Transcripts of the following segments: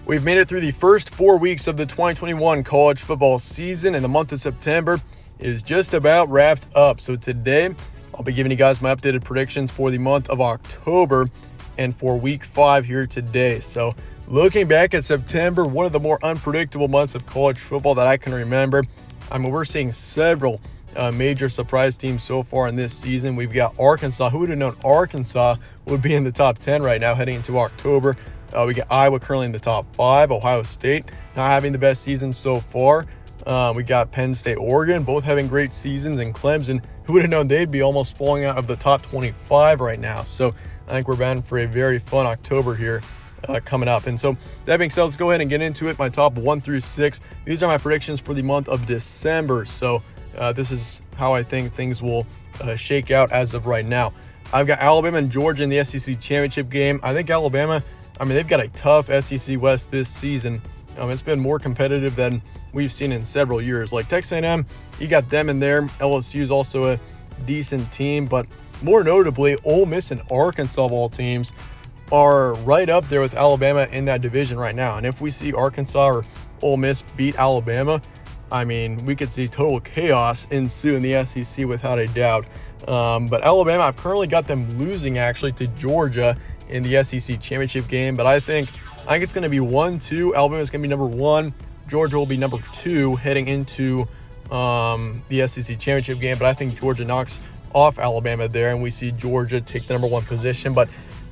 We've made it through the first 4 weeks of the 2021 college football season, and the month of September is just about wrapped up. So today, I'll be giving you guys my updated predictions for the month of October and for week 5 here today. So looking back at September, one of the more unpredictable months of college football that I can remember. I mean, we're seeing several major surprise teams so far in this season. We've got Arkansas. Who would have known Arkansas would be in the top 10 right now heading into October? We got Iowa currently in the top 5. Ohio State not having the best season so far. We got Penn State, Oregon, both having great seasons, and Clemson. Who would have known they'd be almost falling out of the top 25 right now? So I think we're bound for a very fun October here coming up. And so that being said, let's go ahead and get into it. My top 1 through 6. These are my predictions for the month of December. So this is how I think things will shake out as of right now. I've got Alabama and Georgia in the SEC championship game. I think Alabama, they've got a tough SEC West this season. It's been more competitive than we've seen in several years. Like Texas A&M, you got them in there. LSU is also a decent team, but more notably, Ole Miss and Arkansas of all teams are right up there with Alabama in that division right now. And if we see Arkansas or Ole Miss beat Alabama, we could see total chaos ensue in the SEC without a doubt. But Alabama, I've currently got them losing actually to Georgia in the SEC championship game. But I think it's going to be 1-2. Alabama's going to be number 1. Georgia will be number 2 heading into the SEC championship game. But I think Georgia knocks off Alabama there, and we see Georgia take the number 1 position. But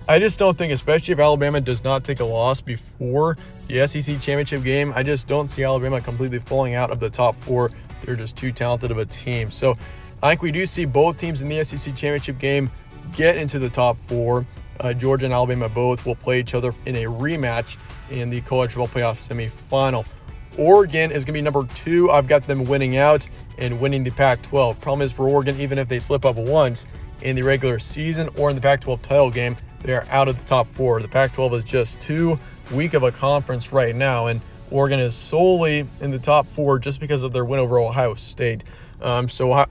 I just don't think, especially if Alabama does not take a loss before the SEC championship game, I just don't see Alabama completely falling out of the top 4. They're just too talented of a team. So I think we do see both teams in the SEC championship game get into the top 4. Georgia and Alabama both will play each other in a rematch in the college football playoff semifinal. Oregon is going to be number 2. I've got them winning out and winning the Pac-12. Problem is for Oregon, even if they slip up once in the regular season or in the Pac-12 title game, they are out of the top 4. The Pac-12 is just too weak of a conference right now, and Oregon is solely in the top 4 just because of their win over Ohio State. So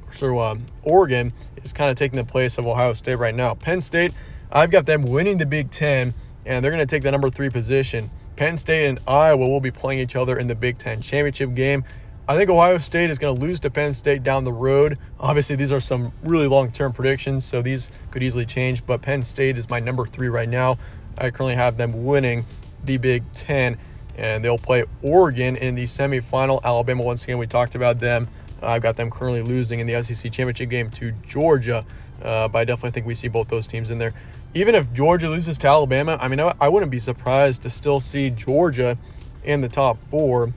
Oregon is kind of taking the place of Ohio State right now. Penn State, I've got them winning the Big Ten, and they're going to take the number 3 position. Penn State and Iowa will be playing each other in the Big Ten championship game. I think Ohio State is going to lose to Penn State down the road. Obviously, these are some really long-term predictions, so these could easily change, but Penn State is my number 3 right now. I currently have them winning the Big Ten, and they'll play Oregon in the semifinal. Alabama, once again, we talked about them. I've got them currently losing in the SEC championship game to Georgia, but I definitely think we see both those teams in there. Even if Georgia loses to Alabama, I wouldn't be surprised to still see Georgia in the top 4.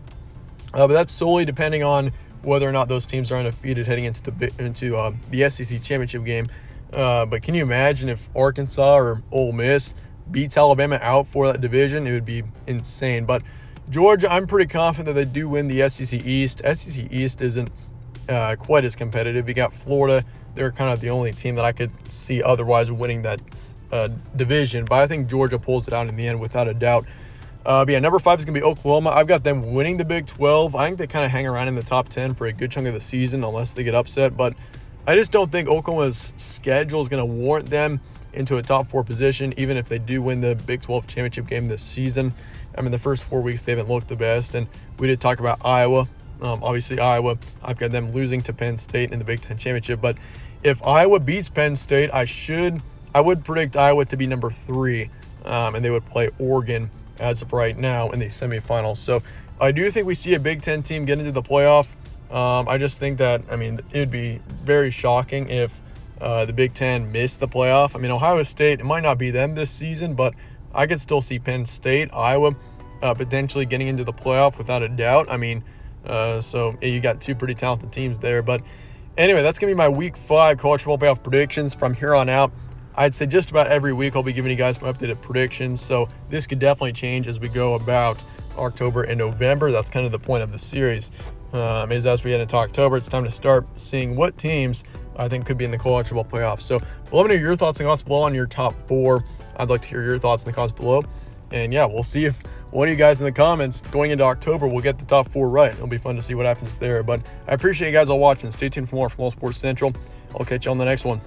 But that's solely depending on whether or not those teams are undefeated heading into the SEC championship game. But can you imagine if Arkansas or Ole Miss beats Alabama out for that division? It would be insane. But Georgia, I'm pretty confident that they do win the SEC East. SEC East isn't quite as competitive. You got Florida. They're kind of the only team that I could see otherwise winning that division. But I think Georgia pulls it out in the end without a doubt. Number 5 is going to be Oklahoma. I've got them winning the Big 12. I think they kind of hang around in the top 10 for a good chunk of the season unless they get upset. But I just don't think Oklahoma's schedule is going to warrant them into a top 4 position, even if they do win the Big 12 championship game this season. The first 4 weeks, they haven't looked the best. And we did talk about Iowa. Obviously, Iowa, I've got them losing to Penn State in the Big 10 championship. But if Iowa beats Penn State, I would predict Iowa to be number 3, and they would play Oregon as of right now in the semifinals. So I do think we see a Big Ten team get into the playoff. I just think that, it would be very shocking if the Big Ten missed the playoff. Ohio State, it might not be them this season, but I could still see Penn State, Iowa, potentially getting into the playoff without a doubt. So you got 2 pretty talented teams there. But anyway, that's going to be my Week 5 college football playoff predictions from here on out. I'd say just about every week I'll be giving you guys my updated predictions, so this could definitely change as we go about October and November. That's kind of the point of the series. As we head into October, it's time to start seeing what teams I think could be in the college football playoffs. So let me know your thoughts and comments below on your top 4. I'd like to hear your thoughts in the comments below. And yeah, we'll see if one of you guys in the comments going into October will get the top 4 right. It'll be fun to see what happens there. But I appreciate you guys all watching. Stay tuned for more from All Sports Central. I'll catch you on the next one.